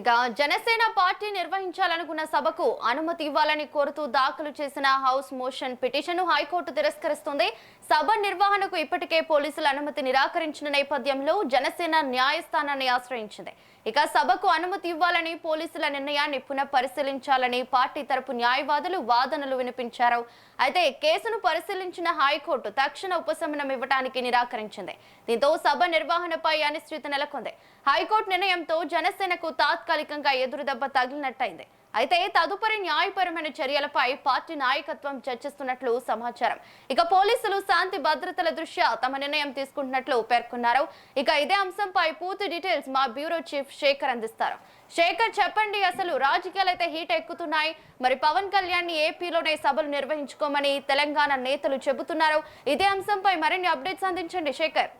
ఇక జనసేన పార్టీ నిర్వహించాలనుకున్న సభకు అనుమతి ఇవ్వాలని కోరుతూ దాఖలు చేసిన హౌస్ మోషన్ పిటిషన్ను హైకోర్టు తిరస్కరిస్తుంది. సభ నిర్వహణకు ఇప్పటికే పోలీసులు అనుమతి నిరాకరించిన నేపథ్యంలో జనసేన న్యాయస్థానాన్ని ఆశ్రయించింది. ఇక సభకు అనుమతి ఇవ్వాలని పోలీసుల నిర్ణయాన్ని పునః పరిశీలించాలని పార్టీ తరపు న్యాయవాదులు వాదనలు వినిపించారు. అయితే కేసును పరిశీలించిన హైకోర్టు తక్షణ ఉపశమనం ఇవ్వడానికి నిరాకరించింది. దీంతో సభ నిర్వహణపై అనిశ్చితి నెలకొంది. హైకోర్టు నిర్ణయంతో జనసేనకు తాత్కాలికంగా ఎదురుదెబ్బ తగిలినట్టయింది. అయితే తదుపరి న్యాయపరమైన చర్యలపై పార్టీ నాయకత్వం చర్చిస్తున్నట్లు సమాచారం. ఇక పోలీసులు శాంతి భద్రతల దృష్ట్యా తమ నిర్ణయం తీసుకుంటున్నట్లు పేర్కొన్నారు. ఇక ఇదే అంశంపై పూర్తి డీటెయిల్స్ మా బ్యూరో చీఫ్ శేఖర్ అందిస్తారు. శేఖర్, చెప్పండి, అసలు రాజకీయాలు అయితే హీట్ ఎక్కుతున్నాయి. మరి పవన్ కళ్యాణ్ ని ఏపీలోనే సభలు నిర్వహించుకోమని తెలంగాణ నేతలు చెబుతున్నారు. ఇదే అంశంపై మరిన్ని అప్డేట్స్ అందించండి శేఖర్.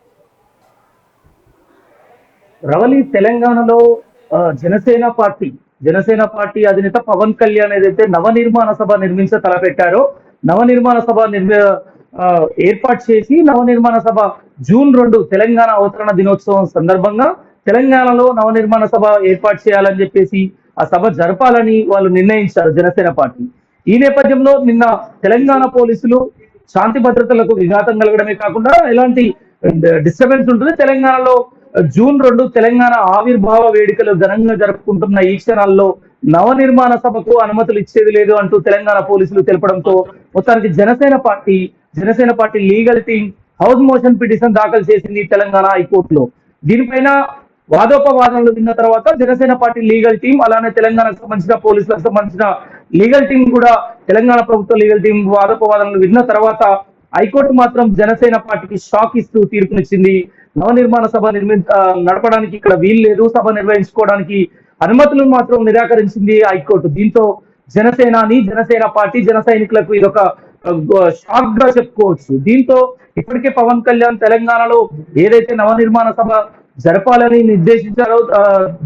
రవలి తెలంగాణలో జనసేన పార్టీ అధినేత పవన్ కళ్యాణ్ ఏదైతే నవనిర్మాణ సభ తలపెట్టారో నవనిర్మాణ సభ ఏర్పాటు చేసి నవనిర్మాణ సభ జూన్ 2 తెలంగాణ అవతరణ దినోత్సవం సందర్భంగా తెలంగాణలో నవనిర్మాణ సభ ఏర్పాటు చేయాలని చెప్పేసి ఆ సభ జరపాలని వాళ్ళు నిర్ణయించారు జనసేన పార్టీ. ఈ నేపథ్యంలో నిన్న తెలంగాణ పోలీసులు శాంతి భద్రతలకు విఘాతం కలగడమే కాకుండా ఎలాంటి డిస్టర్బెన్స్ ఉంటుంది, తెలంగాణలో జూన్ 2 తెలంగాణ ఆవిర్భావ వేడుకలు ఘనంగా జరుపుకుంటున్న ఈ క్షణాల్లో నవనిర్మాణ సభకు అనుమతులు ఇచ్చేది లేదు అంటూ తెలంగాణ పోలీసులు తెలపడంతో మొత్తానికి Janasena party legal team house motion petition దాఖలు చేసింది తెలంగాణ హైకోర్టులో. దీనిపైన వాదోపవాదనలు విన్న తర్వాత జనసేన పార్టీ లీగల్ టీం, అలానే తెలంగాణకు సంబంధించిన పోలీసులకు సంబంధించిన లీగల్ టీం కూడా తెలంగాణ ప్రభుత్వ లీగల్ టీం వాదోపవాదనలు విన్న తర్వాత హైకోర్టు మాత్రం జనసేన పార్టీకి షాక్ ఇస్తూ తీర్పునిచ్చింది. నవనిర్మాణ సభ నడపడానికి ఇక్కడ వీలు లేదు, సభ నిర్వహించుకోవడానికి అనుమతులను మాత్రం నిరాకరించింది హైకోర్టు. దీంతో జనసేన పార్టీ జన సైనికులకు ఇదొక షాక్ గా చెప్పుకోవచ్చు. దీంతో ఇప్పటికే పవన్ కళ్యాణ్ తెలంగాణలో ఏదైతే నవనిర్మాణ సభ జరపాలని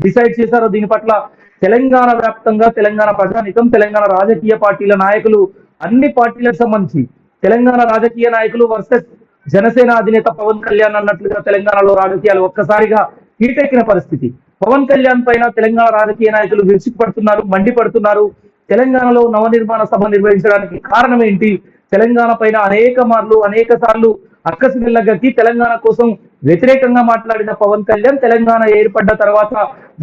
డిసైడ్ చేశారో దీని పట్ల తెలంగాణ వ్యాప్తంగా తెలంగాణ ప్రజానికం, తెలంగాణ రాజకీయ పార్టీల నాయకులు, అన్ని పార్టీలకు సంబంధించి తెలంగాణ రాజకీయ నాయకులు వర్సెస్ జనసేన అధినేత పవన్ కళ్యాణ్ అన్నట్లుగా తెలంగాణలో రాజకీయాలు ఒక్కసారిగా హీటెక్కిన పరిస్థితి. పవన్ కళ్యాణ్ పైన తెలంగాణ రాజకీయ నాయకులు విరుచుకుపడుతున్నారు, మండిపడుతున్నారు. తెలంగాణలో నవనిర్మాణ సభ నిర్వహించడానికి కారణం ఏంటి? తెలంగాణ పైన అనేక సార్లు అక్కసు వెళ్ళగక్కి తెలంగాణ కోసం వ్యతిరేకంగా మాట్లాడిన పవన్ కళ్యాణ్ తెలంగాణ ఏర్పడ్డ తర్వాత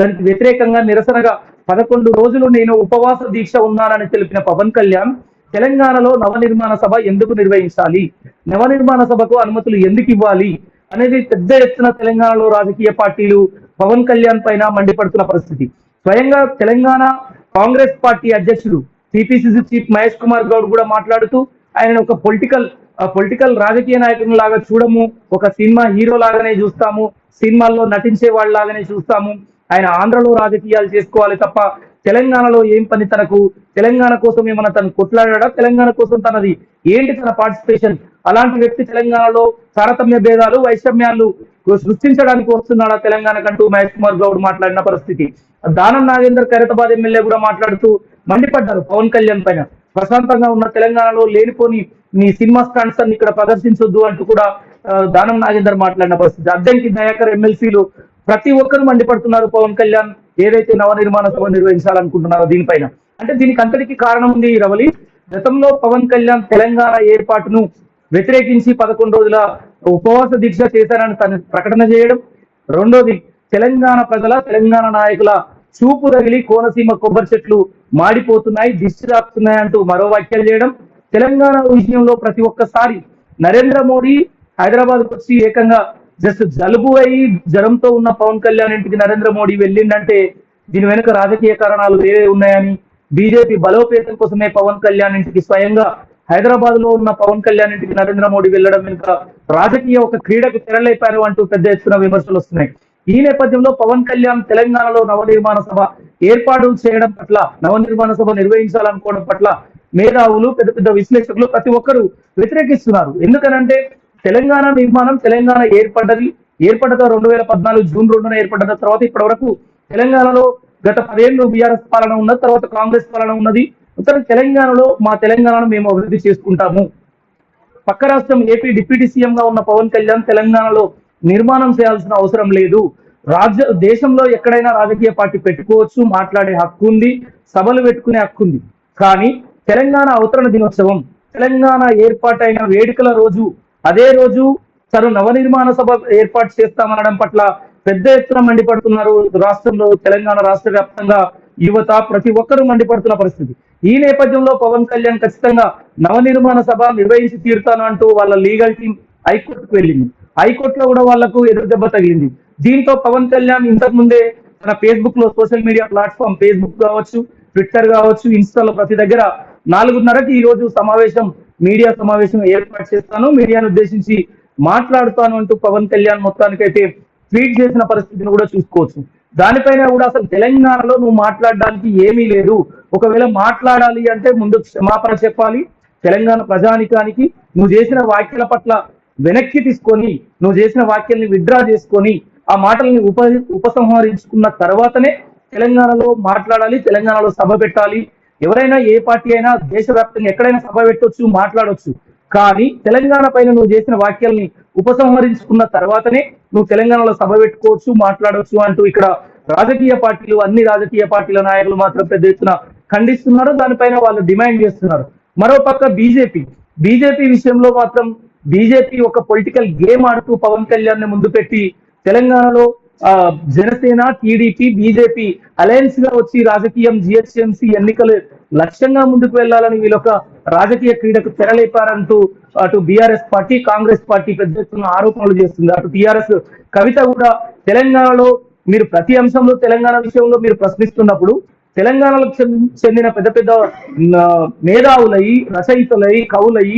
దానికి వ్యతిరేకంగా నిరసనగా 11 రోజులు నేను ఉపవాస దీక్ష ఉన్నానని తెలిపిన పవన్ కళ్యాణ్ తెలంగాణలో నవనిర్మాణ సభ ఎందుకు నిర్వహించాలి, నవనిర్మాణ సభకు అనుమతులు ఎందుకు ఇవ్వాలి అనేది పెద్ద ఎత్తున తెలంగాణలో రాజకీయ పార్టీలు పవన్ కళ్యాణ్ పైన మండిపడుతున్న పరిస్థితి. స్వయంగా తెలంగాణ కాంగ్రెస్ పార్టీ అధ్యక్షుడు టిపిసిసి చీఫ్ మహేష్ కుమార్ గౌడ్ కూడా మాట్లాడుతూ ఆయన ఒక పొలిటికల్ రాజకీయ నాయకుని లాగా చూడము, ఒక సినిమా హీరో లాగానే చూస్తాము, సినిమాల్లో నటించే వాళ్ళ లాగానే చూస్తాము, ఆయన ఆంధ్రలో రాజకీయాలు చేసుకోవాలి తప్ప తెలంగాణలో ఏం పని తనకు, తెలంగాణ కోసం ఏమన్నా తను కొట్లాడా, తెలంగాణ కోసం తనది ఏంటి తన పార్టిసిపేషన్, అలాంటి వ్యక్తి తెలంగాణలో తారతమ్య భేదాలు వైషమ్యాలు సృష్టించడానికి వస్తున్నాడా తెలంగాణకంటూ మహేష్ కుమార్ గౌడ్ మాట్లాడిన పరిస్థితి. దానం నాగేందర్ ఖైరతాబాద్ ఎమ్మెల్యే కూడా మాట్లాడుతూ మండిపడ్డారు పవన్ కళ్యాణ్ పైన. ప్రశాంతంగా ఉన్న తెలంగాణలో లేనిపోని నీ సినిమా స్టాండ్స్ అన్ని ఇక్కడ ప్రదర్శించొద్దు అంటూ కూడా దానం నాగేందర్ మాట్లాడిన పరిస్థితి. అద్దంకి దయాకర్ ఎమ్మెల్సీలు ప్రతి ఒక్కరు మండిపడుతున్నారు పవన్ కళ్యాణ్ ఏదైతే నవనిర్మాణ సభ నిర్వహించాలనుకుంటున్నారో దీనిపైన. అంటే దీనికి అంతటికి కారణం ఉంది రవలి. గతంలో పవన్ కళ్యాణ్ తెలంగాణ ఏర్పాటును వ్యతిరేకించి 11 రోజుల ఉపవాస దీక్ష చేశారని తను ప్రకటన చేయడం, రెండోది తెలంగాణ నాయకుల చూపు తగిలి కోనసీమ కొబ్బరి చెట్లు మాడిపోతున్నాయి, దిష్టి రాస్తున్నాయి అంటూ మరో వ్యాఖ్యలు చేయడం, తెలంగాణ విషయంలో ప్రతి ఒక్కసారి నరేంద్ర మోడీ హైదరాబాద్కు వచ్చి ఏకంగా జస్ట్ జలుబు అయి జ్వరంతో ఉన్న పవన్ కళ్యాణ్ ఇంటికి నరేంద్ర మోడీ వెళ్ళిందంటే దీని వెనుక రాజకీయ కారణాలు వేరే ఉన్నాయని, బీజేపీ బలోపేతం కోసమే పవన్ కళ్యాణ్ ఇంటికి స్వయంగా హైదరాబాద్ లో ఉన్న పవన్ కళ్యాణ్ ఇంటికి నరేంద్ర మోడీ వెళ్ళడం వెనుక రాజకీయ ఒక క్రీడకు తెరలేపారు అంటూ పెద్ద ఎత్తున విమర్శలు వస్తున్నాయి. ఈ నేపథ్యంలో పవన్ కళ్యాణ్ తెలంగాణలో నవనిర్మాణ సభ ఏర్పాటు చేయడం పట్ల, నవనిర్మాణ సభ నిర్వహించాలనుకోవడం పట్ల మేధావులు, పెద్ద పెద్ద విశ్లేషకులు ప్రతి ఒక్కరు వ్యతిరేకిస్తున్నారు. ఎందుకనంటే తెలంగాణ ఏర్పడ్డతో 2014 జూన్ 2న ఏర్పడ్డ తర్వాత ఇప్పటి వరకు తెలంగాణలో గత 10 ఏళ్ళు బీఆర్ఎస్ పాలన ఉన్నది, తర్వాత కాంగ్రెస్ పాలన ఉన్నది. తెలంగాణలో మా తెలంగాణను మేము అభివృద్ధి చేసుకుంటాము. పక్క రాష్ట్రం ఏపీ డిప్యూటీ సీఎం గా ఉన్న పవన్ కళ్యాణ్ తెలంగాణలో నిర్మాణం చేయాల్సిన అవసరం లేదు, దేశంలో ఎక్కడైనా రాజకీయ పార్టీ పెట్టుకోవచ్చు, మాట్లాడే హక్కు ఉంది, సభలు పెట్టుకునే హక్కు ఉంది. కానీ తెలంగాణ అవతరణ దినోత్సవం, తెలంగాణ ఏర్పాటైన వేడుకల రోజు, అదే రోజు తను నవనిర్మాణ సభ ఏర్పాటు చేస్తామనడం పట్ల పెద్ద ఎత్తున మండిపడుతున్నారు. రాష్ట్రంలో తెలంగాణ రాష్ట్ర వ్యాప్తంగా యువత ప్రతి ఒక్కరూ మండిపడుతున్న పరిస్థితి. ఈ నేపథ్యంలో పవన్ కళ్యాణ్ ఖచ్చితంగా నవనిర్మాణ సభ నిర్వహించి తీరుతాను అంటూ వాళ్ళ లీగల్ టీం హైకోర్టుకు వెళ్ళింది. హైకోర్టులో కూడా వాళ్లకు ఎదురు దెబ్బ తగిలింది. దీంతో పవన్ కళ్యాణ్ ఇంతకు ముందే తన ఫేస్బుక్ లో, సోషల్ మీడియా ప్లాట్ఫామ్ ఫేస్బుక్ కావచ్చు, ట్విట్టర్ కావచ్చు, ఇన్స్టాలో ప్రతి దగ్గర 4:30కి ఈ రోజు మీడియా సమావేశం ఏర్పాటు చేస్తాను, మీడియాను ఉద్దేశించి మాట్లాడుతాను అంటూ పవన్ కళ్యాణ్ మొత్తానికైతే ట్వీట్ చేసిన పరిస్థితిని కూడా చూసుకోవచ్చు. దానిపైన కూడా అసలు తెలంగాణలో నువ్వు మాట్లాడడానికి ఏమీ లేదు, ఒకవేళ మాట్లాడాలి అంటే ముందు క్షమాపణ చెప్పాలి, తెలంగాణ ప్రజానికానికి నువ్వు చేసిన వ్యాఖ్యల పట్ల వెనక్కి తీసుకొని, నువ్వు చేసిన వ్యాఖ్యల్ని విత్డ్రా చేసుకొని ఆ మాటల్ని ఉపసంహరించుకున్న తర్వాతనే తెలంగాణలో మాట్లాడాలి, తెలంగాణలో సభ పెట్టాలి. ఎవరైనా ఏ పార్టీ అయినా దేశవ్యాప్తంగా ఎక్కడైనా సభ పెట్టొచ్చు, మాట్లాడొచ్చు. కానీ తెలంగాణ పైన నువ్వు చేసిన వ్యాఖ్యల్ని ఉపసంహరించుకున్న తర్వాతనే నువ్వు తెలంగాణలో సభ పెట్టుకోవచ్చు, మాట్లాడవచ్చు అంటూ ఇక్కడ అన్ని రాజకీయ పార్టీల నాయకులు మాత్రం పెద్ద ఎత్తున ఖండిస్తున్నారు. దానిపైన వాళ్ళు డిమాండ్ చేస్తున్నారు. మరోపక్క బీజేపీ విషయంలో మాత్రం బీజేపీ ఒక పొలిటికల్ గేమ్ ఆడుతూ పవన్ కళ్యాణ్ ని ముందు పెట్టి తెలంగాణలో జనసేన, టీడీపీ, బీజేపీ అలయన్స్ గా వచ్చి రాజకీయం జిహెచ్ఎంసీ ఎన్నికలు లక్ష్యంగా ముందుకు వెళ్లాలని వీళ్ళొక రాజకీయ క్రీడకు తెరలేపారంటూ అటు బీఆర్ఎస్ పార్టీ, కాంగ్రెస్ పార్టీ పెద్ద ఎత్తున ఆరోపణలు చేస్తుంది. అటు టీఆర్ఎస్ కవిత కూడా తెలంగాణలో మీరు ప్రతి అంశంలో తెలంగాణ విషయంలో మీరు ప్రశ్నిస్తున్నప్పుడు తెలంగాణకు చెందిన పెద్ద పెద్ద మేధావులై, రచయితలై, కవులై,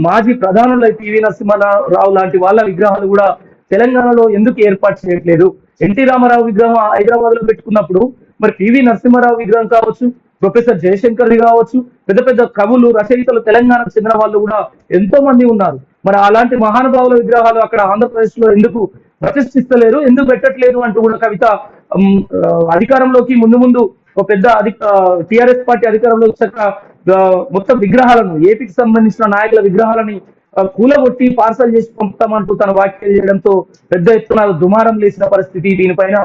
మాజీ ప్రధానులై పివి నరసింహారావు లాంటి వాళ్ళ విగ్రహాలు కూడా తెలంగాణలో ఎందుకు ఏర్పాటు చేయట్లేదు? ఎన్టీ రామారావు విగ్రహం హైదరాబాద్ లో పెట్టుకున్నప్పుడు మరి పివి నరసింహారావు విగ్రహం కావచ్చు, ప్రొఫెసర్ జయశంకర్ కావచ్చు, పెద్ద పెద్ద కవులు, రచయితలు తెలంగాణకు చెందిన వాళ్ళు కూడా ఎంతో మంది ఉన్నారు. మరి అలాంటి మహానుభావుల విగ్రహాలు అక్కడ ఆంధ్రప్రదేశ్ లో ఎందుకు ప్రతిష్ఠిస్తలేరు, ఎందుకు పెట్టట్లేదు అంటూ కూడా కవిత అధికారంలోకి ముందు ఒక పెద్ద టిఆర్ఎస్ పార్టీ అధికారంలో వచ్చాక మొత్తం విగ్రహాలను, ఏపీకి సంబంధించిన నాయకుల విగ్రహాలని కూలగొట్టి పార్సల్ చేసి పంపుతామంటూ తన వ్యాఖ్యలు చేయడంతో పెద్ద ఎత్తున దుమారం లేచిన పరిస్థితి. దీనిపైన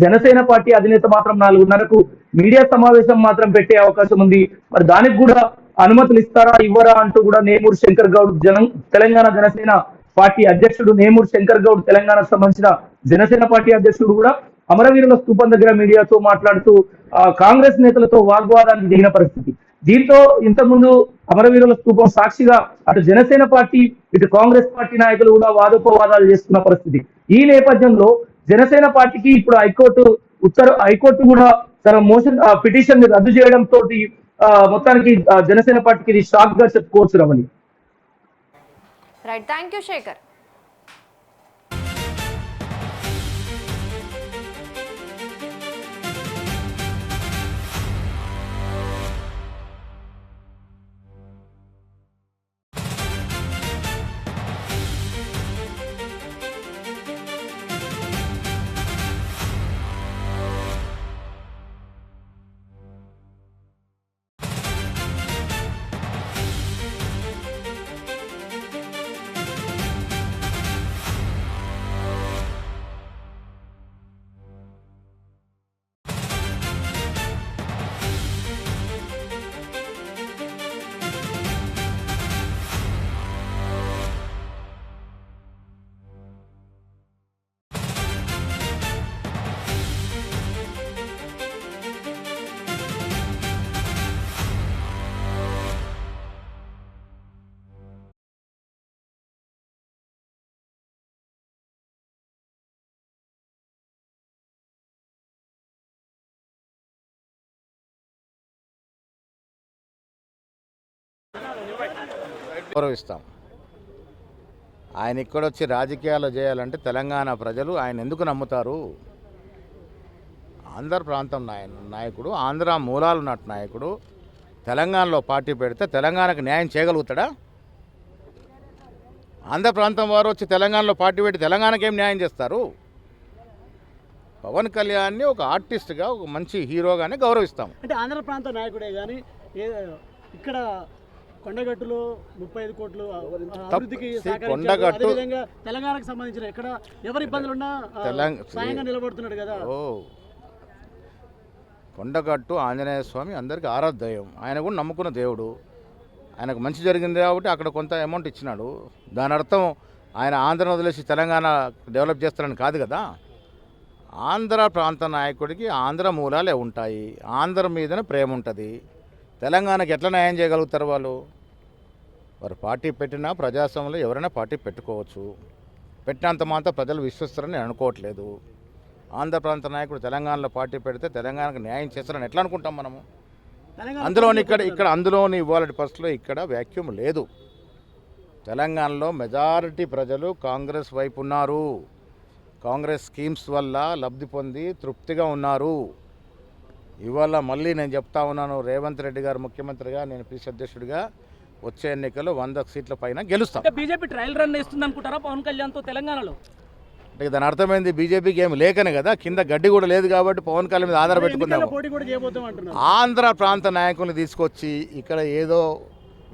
జనసేన పార్టీ అధినేత మాత్రం 4:30కు మీడియా సమావేశం మాత్రం పెట్టే అవకాశం ఉంది. మరి దానికి కూడా అనుమతులు ఇస్తారా, ఇవ్వరా అంటూ కూడా నేమూరు శంకర్ గౌడ్ తెలంగాణ జనసేన పార్టీ అధ్యక్షుడు నేమూరు శంకర్ గౌడ్, తెలంగాణకు సంబంధించిన జనసేన పార్టీ అధ్యక్షుడు కూడా అమరవీరుల స్థూపం దగ్గర మీడియాతో మాట్లాడుతూ కాంగ్రెస్ నేతలతో వాగ్వాదానికి దిగిన పరిస్థితి. దీంతో ఇంతకుముందు అమరవీరుల స్థూపం సాక్షిగా అటు జనసేన పార్టీ, ఇటు కాంగ్రెస్ పార్టీ నాయకులు కూడా వాదోపవాదాలు చేస్తున్న పరిస్థితి. ఈ నేపథ్యంలో జనసేన పార్టీకి ఇప్పుడు హైకోర్టు కూడా తన పిటిషన్ ని రద్దు చేయడంతో మొత్తానికి జనసేన పార్టీకి ఇది షాక్ గా చెప్పుకోవచ్చు. Ramani. Right, thank you Shekhar. గౌరవిస్తాం. ఆయన ఇక్కడొచ్చి రాజకీయాలు చేయాలంటే తెలంగాణ ప్రజలు ఆయన ఎందుకు నమ్ముతారు? ఆంధ్ర ప్రాంతం నాయకుడు, ఆంధ్ర మూలాలు ఉన్నట్టు నాయకుడు తెలంగాణలో పార్టీ పెడితే తెలంగాణకు న్యాయం చేయగలుగుతాడా? ఆంధ్ర ప్రాంతం వారు వచ్చి తెలంగాణలో పార్టీ పెట్టి తెలంగాణకి ఏం న్యాయం చేస్తారు? పవన్ కళ్యాణ్ని ఒక ఆర్టిస్ట్గా, ఒక మంచి హీరోగానే గౌరవిస్తాం. అంటే ఆంధ్ర ప్రాంత నాయకుడే కానీ ఇక్కడ కొండగట్టులో 35 కోట్లు అభివృద్ధికి సహకరించారు. కొండగట్టు అదేవిధంగా తెలంగాణకు సంబంధించిన ఎక్కడ ఎవరి ఇబ్బందులున్నా సాయంగా నిలబడుతున్నాడు కదా. కొండగట్టు ఆంజనేయ స్వామి అందరికీ ఆరాధ్యం. ఆయన కూడా నమ్ముకున్న దేవుడు. ఆయనకు మంచి జరిగింది కాబట్టి అక్కడ కొంత అమౌంట్ ఇచ్చినాడు. దాని అర్థం ఆయన ఆంధ్రను వదిలేసి తెలంగాణ డెవలప్ చేస్తారని కాదు కదా. ఆంధ్ర ప్రాంత నాయకుడికి ఆంధ్ర మూలాలే ఉంటాయి. ఆంధ్ర మీదనే ప్రేమ ఉంటుంది. తెలంగాణకి ఎట్లా న్యాయం చేయగలుగుతారు వాళ్ళు? వారు పార్టీ పెట్టినా ప్రజాస్వామ్యంలో ఎవరైనా పార్టీ పెట్టుకోవచ్చు. పెట్టినంత మాత్రం ప్రజలు విశ్వసిస్తారని నేను అనుకోవట్లేదు. ఆంధ్ర ప్రాంత నాయకుడు తెలంగాణలో పార్టీ పెడితే తెలంగాణకు న్యాయం చేస్తారని ఎట్లా అనుకుంటాం మనము? అందులోని ఇక్కడ అందులోని ఇవాళ పరిస్థితిలో ఇక్కడ వ్యాక్యూమ్ లేదు. తెలంగాణలో మెజారిటీ ప్రజలు కాంగ్రెస్ వైపు ఉన్నారు. కాంగ్రెస్ స్కీమ్స్ వల్ల లబ్ధి పొంది తృప్తిగా ఉన్నారు. ఇవాళ మళ్ళీ నేను చెప్తా ఉన్నాను, రేవంత్ రెడ్డి గారు ముఖ్యమంత్రిగా, నేను పీసీ అధ్యక్షుడిగా వచ్చే ఎన్నికల్లో 100 సీట్ల పైన గెలుస్తాం. బీజేపీ ట్రయల్ రన్ ఇస్తుంది అనుకుంటారా పవన్ కళ్యాణ్తో తెలంగాణలో? అంటే దాని అర్థమైంది బీజేపీకి ఏమి లేకనే కదా, కింద గడ్డి కూడా లేదు కాబట్టి పవన్ కళ్యాణ్ మీద ఆధారపెట్టుకుందాము. పోటీ కూడా చేయబోతాం అంటున్నారు. ఆంధ్ర ప్రాంత నాయకుల్ని తీసుకొచ్చి ఇక్కడ ఏదో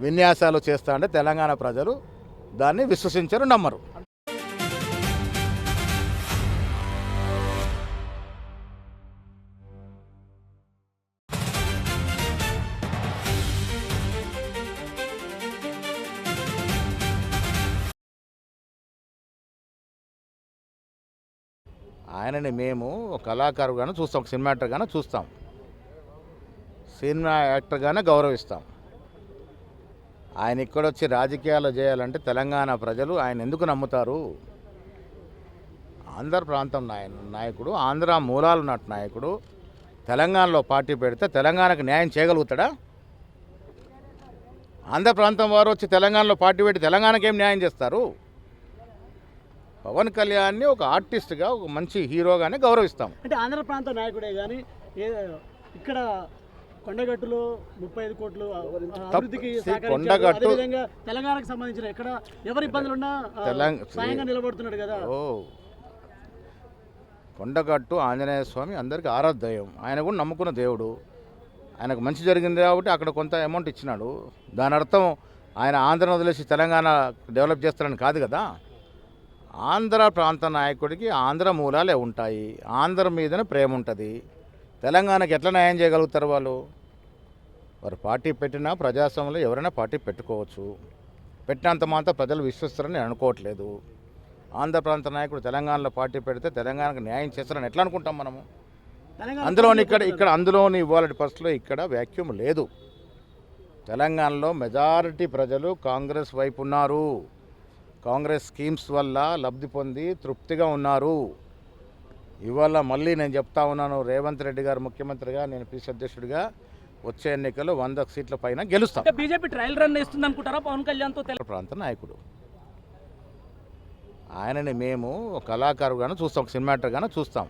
విన్యాసాలు చేస్తా అంటే తెలంగాణ ప్రజలు దాన్ని విశ్వసించరు, నమ్మరు. ఆయనని మేము ఒక కళాకారుగానే చూస్తాం, ఒక సినిమా యాక్టర్గానే చూస్తాం, సినిమా యాక్టర్గానే గౌరవిస్తాం. ఆయన ఇక్కడొచ్చి రాజకీయాలు చేయాలంటే తెలంగాణ ప్రజలు ఆయన ఎందుకు నమ్ముతారు? ఆంధ్ర ప్రాంతం నాయకుడు, ఆంధ్ర మూలాలు ఉన్నట్టు నాయకుడు తెలంగాణలో పార్టీ పెడితే తెలంగాణకు న్యాయం చేయగలుగుతాడా? ఆంధ్ర ప్రాంతం వారు వచ్చి తెలంగాణలో పార్టీ పెట్టి తెలంగాణకి ఏం న్యాయం చేస్తారు? పవన్ కళ్యాణ్ని ఒక ఆర్టిస్ట్గా, ఒక మంచి హీరోగానే గౌరవిస్తాం. అంటే ఆంధ్ర ప్రాంత నాయకుడే కానీ ఇక్కడ కొండగట్టులో 35 కోట్లు అభివృద్ధికి సహకరించారు. కొండగట్టు అదేవిధంగా తెలంగాణకు సంబంధించిన ఎక్కడ ఎవరి ఇబ్బందులున్నా సాయంగా నిలబడుతున్నాడు కదా. కొండగట్టు ఆంజనేయ స్వామి అందరికీ ఆరాధ్యం. ఆయన కూడా నమ్ముకున్న దేవుడు. ఆయనకు మంచి జరిగింది కాబట్టి అక్కడ కొంత అమౌంట్ ఇచ్చినాడు. దాని అర్థం ఆయన ఆంధ్రను వదిలేసి తెలంగాణ డెవలప్ చేస్తారని కాదు కదా. ఆంధ్ర ప్రాంత నాయకుడికి ఆంధ్ర మూలాలే ఉంటాయి. ఆంధ్ర మీదనే ప్రేమ ఉంటుంది. తెలంగాణకి ఎట్లా న్యాయం చేయగలుగుతారు వాళ్ళు? వారు పార్టీ పెట్టినా ప్రజాస్వామ్యంలో ఎవరైనా పార్టీ పెట్టుకోవచ్చు. పెట్టినంత మాత్రం ప్రజలు విశ్వసిస్తారని నేను అనుకోవట్లేదు. ఆంధ్ర ప్రాంత నాయకుడు తెలంగాణలో పార్టీ పెడితే తెలంగాణకు న్యాయం చేస్తారని ఎట్లా అనుకుంటాం మనము? అందులోని అందులోని ఇవాళ పరిస్థితిలో ఇక్కడ వ్యాక్యూమ్ లేదు. తెలంగాణలో మెజారిటీ ప్రజలు కాంగ్రెస్ వైపు ఉన్నారు. కాంగ్రెస్ స్కీమ్స్ వల్ల లబ్ధి పొంది తృప్తిగా ఉన్నారు. ఇవాళ మళ్ళీ నేను చెప్తా ఉన్నాను, రేవంత్ రెడ్డి గారు ముఖ్యమంత్రిగా, నేను పీసీ అధ్యక్షుడిగా వచ్చే ఎన్నికల్లో 100 సీట్ల పైన గెలుస్తాం. బీజేపీ ట్రయల్ రన్ ఇస్తుంది అనుకుంటారా పవన్ కళ్యాణ్తో? ప్రాంత నాయకుడు ఆయనని మేము ఒక కళాకారుగానే చూస్తాం, ఒక సినిమా యాక్టర్గానే చూస్తాం.